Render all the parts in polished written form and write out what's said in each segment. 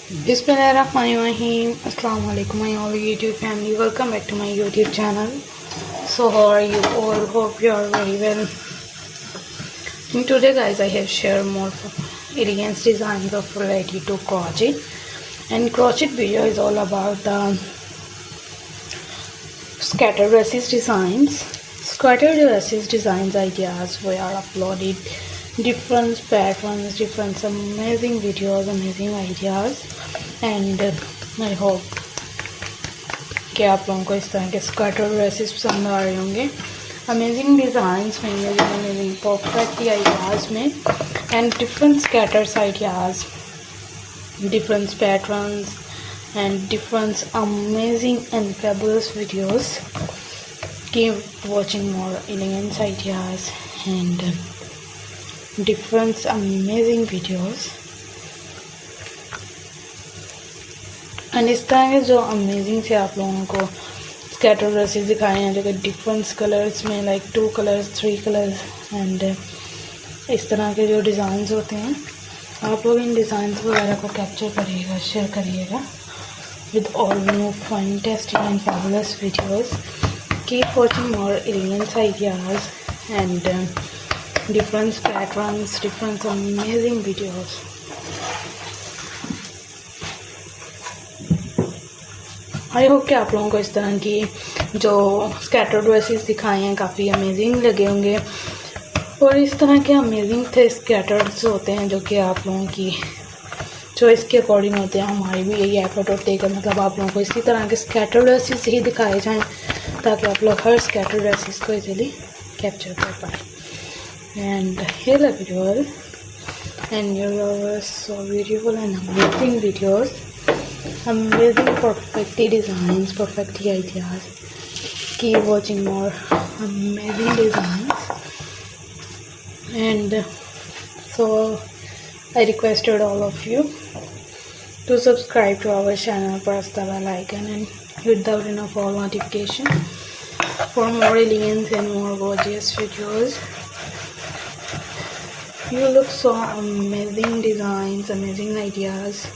Bismillahirrahmanirrahim. Assalamu alaikum my all YouTube family. Welcome back to my YouTube channel. So how are you all? Hope you are very well. And today guys, I have shared more elegant designs of related to crochet. And crochet video is all about the scattered dresses designs. Scattered dresses designs ideas we are uploaded different patterns, different amazing videos, amazing ideas. And I hope कि आप लोगों को इस तरह के स्कर्टर dresses पसंद आ रहे होंगे. अमेजिंग डिज़ाइंस में, अमेजिंग परफेक्ट आइडियाज़ में and different scatters ideas, different patterns and different amazing and fabulous videos. Keep watching more elegant ideas and different amazing videos. And इस तरह के जो अमेजिंग से आप लोगों को स्कैटर ड्रेसेस दिखाए हैं, जो कि डिफरेंट कलर्स में, लाइक 2 कलर्स 3 कलर्स एंड इस तरह के जो डिज़ाइंस होते हैं, आप लोग इन डिज़ाइंस वगैरह को कैप्चर करिएगा, शेयर करिएगा with all new fantastic and fabulous videos. Keep watching more elegant ideas and different patterns, different amazing videos. I hope कि आप लोगों को इस तरह की जो स्कैटर ड्रेसेस दिखाए हैं काफ़ी अमेजिंग लगे होंगे. और इस तरह के अमेजिंग थे स्कैटर्स होते हैं जो कि आप लोगों की चॉइस के अकॉर्डिंग होते हैं. हमारी भी यही एफर्ट होते हैं कि मतलब आप लोगों को इसी तरह के स्कैटर ड्रेसेस ही दिखाए जाएं ताकि आप लोग हर स्कैटर ड्रेसेस को इजीली कैप्चर कर पाएँ. And hello everyone, and your so beautiful and amazing videos, amazing perfectly designs, perfectly ideas. Keep watching more amazing designs. And so I requested all of you to subscribe to our channel, press the bell icon and hit the bell of all notification for more elegant and more gorgeous videos. You look so amazing designs, amazing ideas,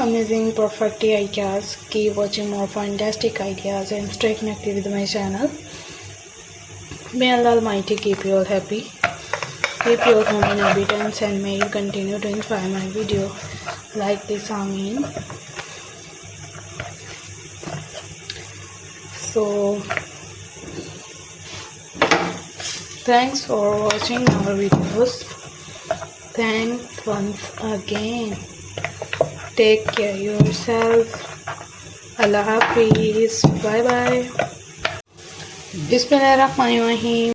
amazing perfect ideas. Keep watching more fantastic ideas and stay connected with my channel. May Allah Almighty keep you all happy, keep your home in abundance, and may you continue to inspire my video like this. Ameen. So thanks for watching our videos. Thanks once again. Take care yourself. Allah Hafiz. Bye bye. Bismillahirrahmanirrahim.